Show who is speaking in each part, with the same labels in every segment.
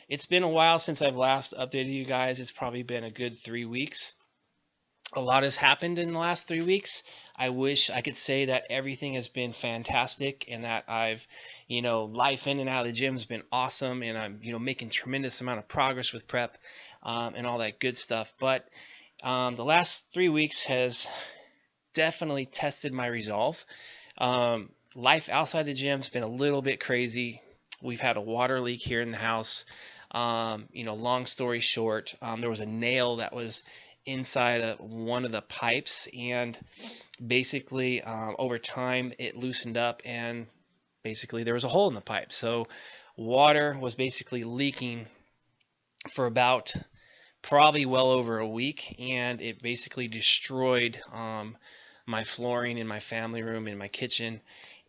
Speaker 1: It's been a while since I've last updated you guys. It's probably been a good 3 weeks. A lot has happened in the last 3 weeks. I wish I could say that everything has been fantastic and that life in and out of the gym has been awesome and I'm, making tremendous amount of progress with prep and all that good stuff. But the last 3 weeks has definitely tested my resolve. Life outside the gym's been a little bit crazy. We've had a water leak here in the house. Long story short, there was a nail that was inside of one of the pipes, and basically, over time, it loosened up, and basically, there was a hole in the pipe. So, water was basically leaking for about probably well over a week, and it basically destroyed my flooring in my family room, in my kitchen,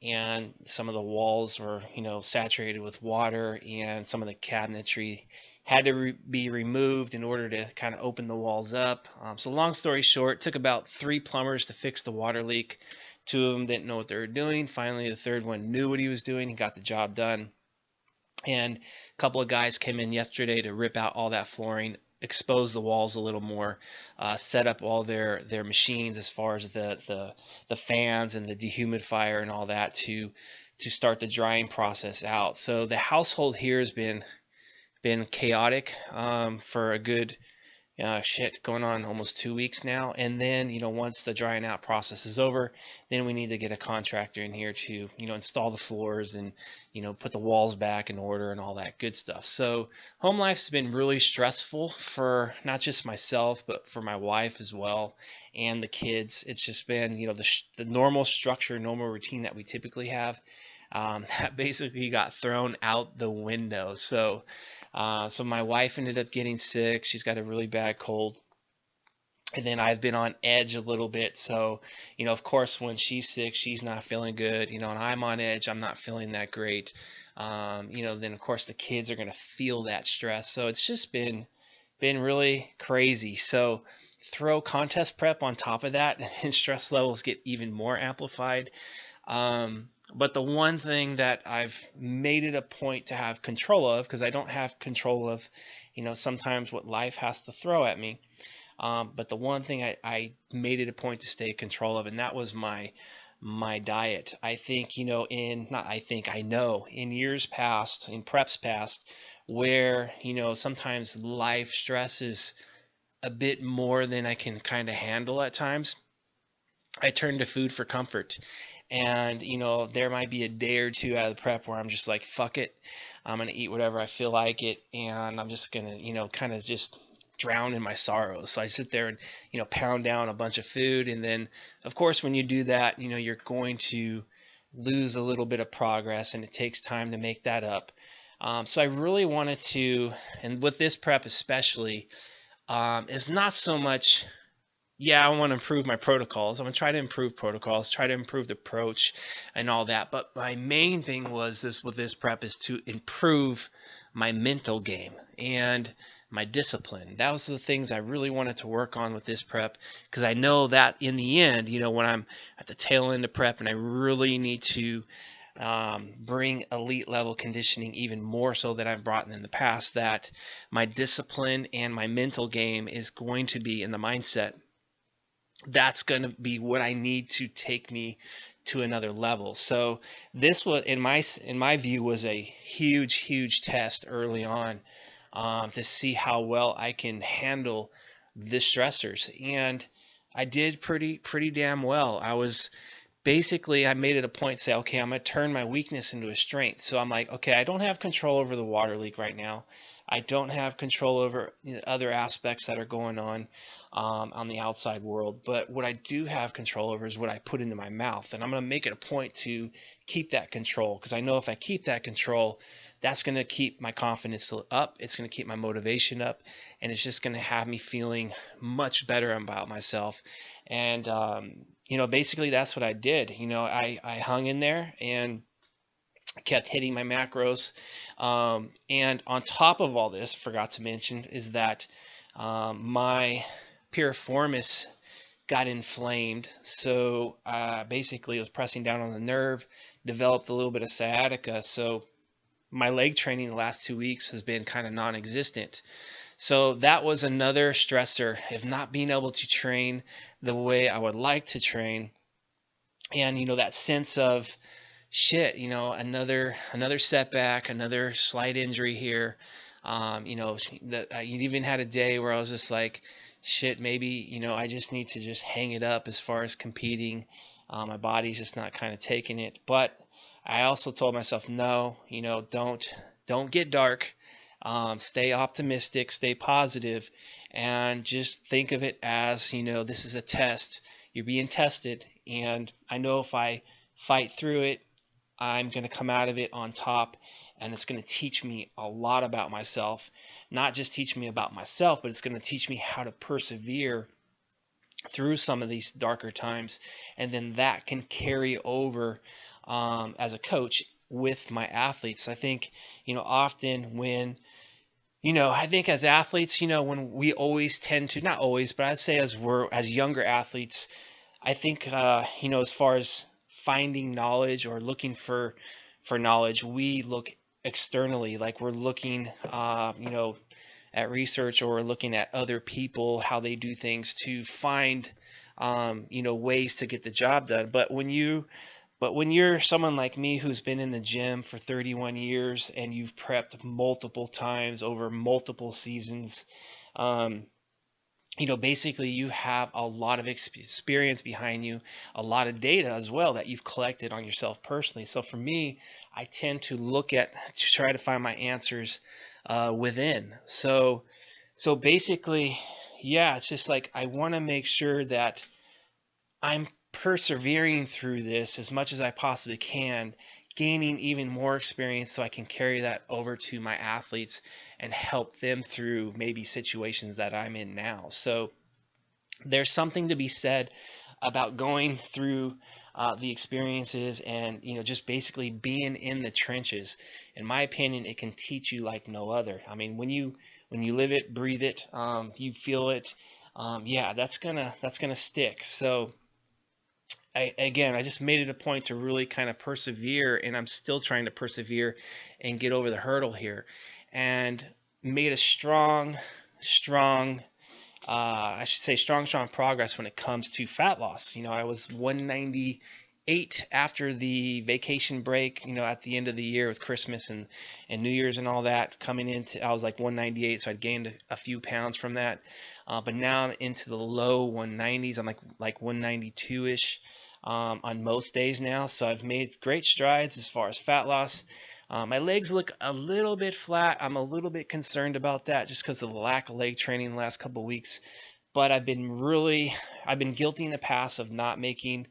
Speaker 1: and some of the walls were, saturated with water, and some of the cabinetry had to be removed in order to kind of open the walls up. So long story short, it took about 3 plumbers to fix the water leak. 2 of them didn't know what they were doing. Finally, the third one knew what he was doing. He got the job done. And a couple of guys came in yesterday to rip out all that flooring, expose the walls a little more, set up all their machines as far as the fans and the dehumidifier and all that to start the drying process out. So the household here has been chaotic for a good going on almost 2 weeks now. And then, once the drying out process is over, then we need to get a contractor in here to, install the floors and, put the walls back in order and all that good stuff. So home life's been really stressful for not just myself, but for my wife as well and the kids. It's just been, the normal structure, normal routine that we typically have. That basically got thrown out the window. So my wife ended up getting sick. She's got a really bad cold. And then I've been on edge a little bit. So, of course, when she's sick, she's not feeling good, and I'm on edge. I'm not feeling that great. Then of course the kids are going to feel that stress. So it's just been really crazy. So throw contest prep on top of that, and stress levels get even more amplified. But the one thing that I've made it a point to have control of, because I don't have control of, sometimes what life has to throw at me. But the one thing I made it a point to stay in control of, and that was my diet. I think, I know in years past, in preps past, where, sometimes life stress is a bit more than I can kind of handle at times. I turn to food for comfort. And, there might be a day or two out of the prep where I'm just like, fuck it. I'm going to eat whatever I feel like it. And I'm just going to, kind of just drown in my sorrows. So I sit there and, pound down a bunch of food. And then, of course, when you do that, you're going to lose a little bit of progress, and it takes time to make that up. So I really wanted to, and with this prep especially, is not so much, yeah, I want to improve my protocols. I'm going to try to improve protocols, try to improve the approach and all that. But my main thing was this with this prep is to improve my mental game and my discipline. That was the things I really wanted to work on with this prep, because I know that in the end, when I'm at the tail end of prep and I really need to bring elite level conditioning even more so than I've brought in the past, that my discipline and my mental game is going to be in the mindset. That's going to be what I need to take me to another level. So this was, in my view, was a huge test early on, to see how well I can handle the stressors, and I did pretty damn well. I made it a point to say, okay, I'm going to turn my weakness into a strength. So I'm like, okay, I don't have control over the water leak right now. I don't have control over other aspects that are going on the outside world. But what I do have control over is what I put into my mouth. And I'm going to make it a point to keep that control, because I know if I keep that control, that's going to keep my confidence up. It's going to keep my motivation up. And it's just going to have me feeling much better about myself. And, basically that's what I did. I hung in there and kept hitting my macros. And on top of all this, forgot to mention, is that my piriformis got inflamed. So basically it was pressing down on the nerve, developed a little bit of sciatica. So my leg training the last 2 weeks has been kind of non-existent. So that was another stressor of not being able to train the way I would like to train. And that sense of shit, another setback, another slight injury here. That I even had a day where I was just like, shit, maybe I just need to just hang it up as far as competing. My body's just not kind of taking it. But I also told myself, no, don't get dark. Stay optimistic, stay positive, and just think of it as this is a test. You're being tested, and I know if I fight through it, I'm going to come out of it on top, and it's going to teach me a lot about myself. Not just teach me about myself, but it's going to teach me how to persevere through some of these darker times, and then that can carry over as a coach with my athletes. I think often when I think as athletes, when we always tend to, not always, but I'd say as younger athletes, I think as far as finding knowledge or looking for knowledge, we look externally, like we're looking at research, or we're looking at other people, how they do things to find ways to get the job done. But when you're someone like me who's been in the gym for 31 years and you've prepped multiple times over multiple seasons, um, basically you have a lot of experience behind you, a lot of data as well that you've collected on yourself personally. So for me, I tend to try to find my answers within. So basically, yeah, it's just like I want to make sure that I'm persevering through this as much as I possibly can, gaining even more experience so I can carry that over to my athletes and help them through maybe situations that I'm in now. So there's something to be said about going through the experiences and just basically being in the trenches. In my opinion, it can teach you like no other. I mean, when you live it, breathe it, you feel it. Yeah, that's gonna stick. So I just made it a point to really kind of persevere, and I'm still trying to persevere and get over the hurdle here, and made a strong, I should say strong progress when it comes to fat loss. I was 198 after the vacation break, at the end of the year with Christmas and New Year's and all that. Coming into, I was like 198, so I'd gained a few pounds from that. But now I'm into the low 190s. I'm like 192-ish on most days now. So I've made great strides as far as fat loss. My legs look a little bit flat. I'm a little bit concerned about that just because of the lack of leg training the last couple of weeks. But I've been guilty in the past of not making,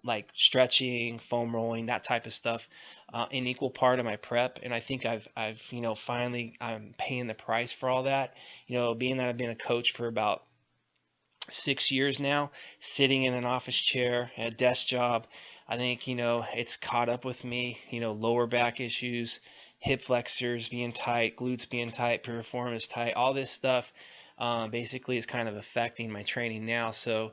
Speaker 1: like stretching, foam rolling, that type of stuff, an equal part of my prep. And I think I've, finally I'm paying the price for all that. Being that I've been a coach for about 6 years now, sitting in an office chair, a desk job. I think, it's caught up with me, lower back issues, hip flexors being tight, glutes being tight, piriformis tight, all this stuff basically is kind of affecting my training now. So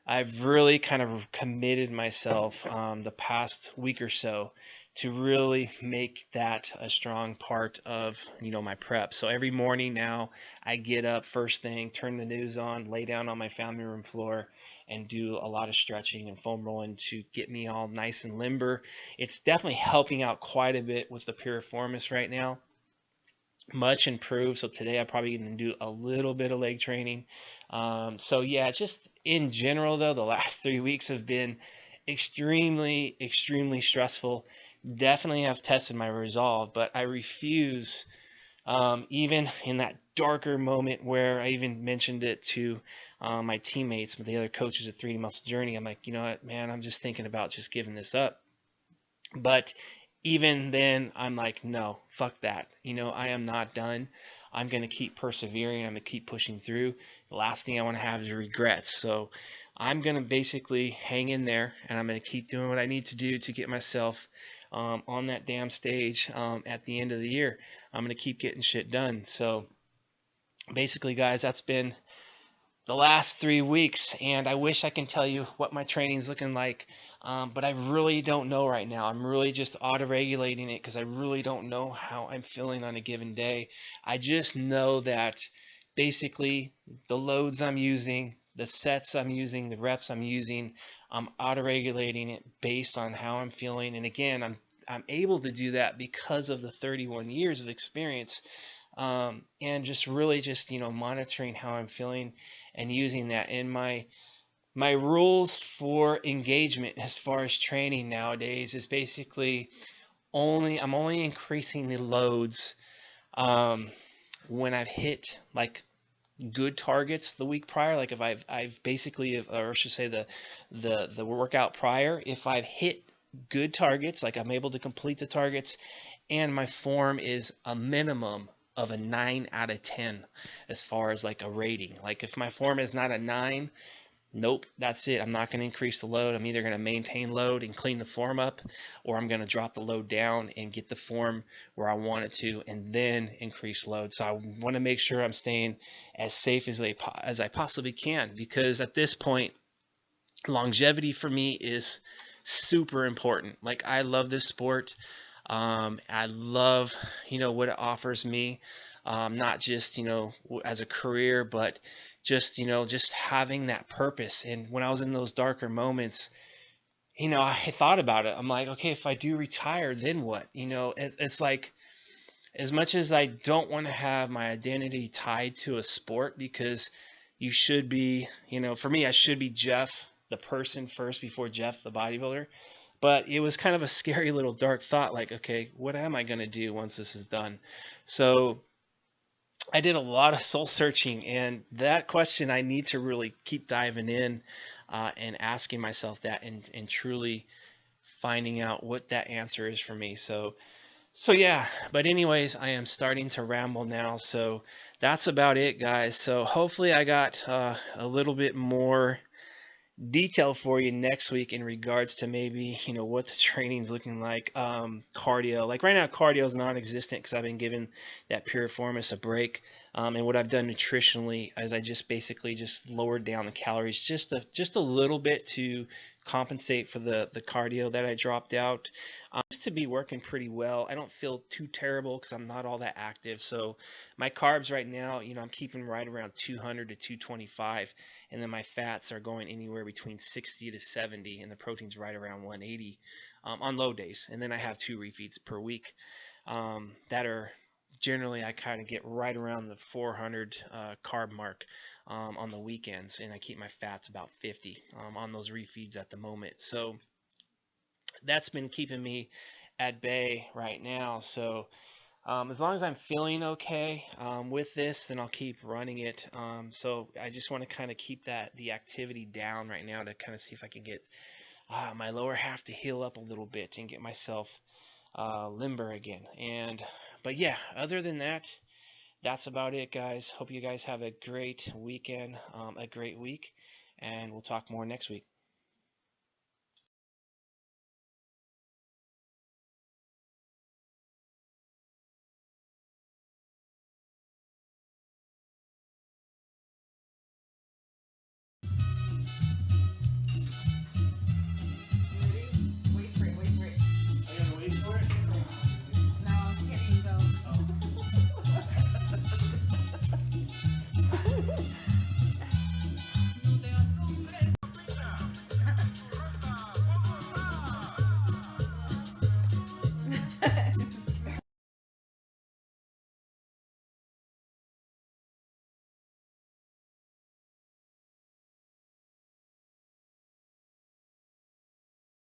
Speaker 1: I've really kind of committed myself the past week or so to really make that a strong part of my prep. So every morning now I get up first thing, turn the news on, lay down on my family room floor, and do a lot of stretching and foam rolling to get me all nice and limber. It's definitely helping out quite a bit with the piriformis right now. Much improved. So today I'm probably going to do a little bit of leg training. So yeah, just in general though, the last 3 weeks have been extremely stressful. Definitely have tested my resolve, but I refuse, even in that darker moment where I even mentioned it to my teammates, the other coaches at 3D Muscle Journey. I'm like, you know what, man, I'm just thinking about just giving this up. But even then, I'm like, no, fuck that. I am not done. I'm going to keep persevering. I'm going to keep pushing through. The last thing I want to have is regrets. So I'm going to basically hang in there, and I'm going to keep doing what I need to do to get myself on that damn stage at the end of the year. I'm going to keep getting shit done. So basically, guys, the last 3 weeks, and I wish I can tell you what my training's looking like, but I really don't know right now. I'm really just auto-regulating it because I really don't know how I'm feeling on a given day. I just know that basically the loads I'm using, the sets I'm using, the reps I'm using, I'm auto-regulating it based on how I'm feeling. And again, I'm able to do that because of the 31 years of experience, and just really just monitoring how I'm feeling and using that in my rules for engagement as far as training nowadays is basically I'm only increasing the loads when I've hit like good targets the week prior. Like if I've basically, or I should say the workout prior, if I've hit good targets, like I'm able to complete the targets, and my form is a minimum of a 9 out of 10 as far as like a rating. Like if my form is not a 9, nope, that's it. I'm not going to increase the load. I'm either going to maintain load and clean the form up, or I'm going to drop the load down and get the form where I want it to, and then increase load. So I want to make sure I'm staying as safe as I possibly can, because at this point, longevity for me is super important. Like I love this sport. I love, what it offers me, not just, as a career, but just, just having that purpose. And when I was in those darker moments, I thought about it. I'm like, okay, if I do retire, then what? It's like, as much as I don't want to have my identity tied to a sport, because you should be, for me, I should be Jeff, the person first before Jeff, the bodybuilder. But it was kind of a scary little dark thought, like, okay, what am I going to do once this is done? So I did a lot of soul searching, and that question I need to really keep diving in, and asking myself that, and truly finding out what that answer is for me. So yeah, but anyways, I am starting to ramble now, so that's about it, guys. So hopefully I got a little bit more detail for you next week in regards to maybe what the training's looking like. Cardio, like right now cardio is non-existent because I've been giving that piriformis a break, and what I've done nutritionally is I just basically just lowered down the calories just a little bit to compensate for the cardio that I dropped out. Seems to be working pretty well. I don't feel too terrible because I'm not all that active. So my carbs right now, I'm keeping right around 200 to 225, and then my fats are going anywhere between 60 to 70, and the protein's right around 180, on low days. And then I have 2 refeeds per week, that are generally, I kind of get right around the 400 carb mark, on the weekends, and I keep my fats about 50, on those refeeds at the moment. So that's been keeping me at bay right now. So as long as I'm feeling okay, with this, then I'll keep running it. So I just want to kind of keep the activity down right now to kind of see if I can get my lower half to heal up a little bit and get myself limber again. But yeah, other than that, that's about it, guys. Hope you guys have a great weekend, a great week, and we'll talk more next week.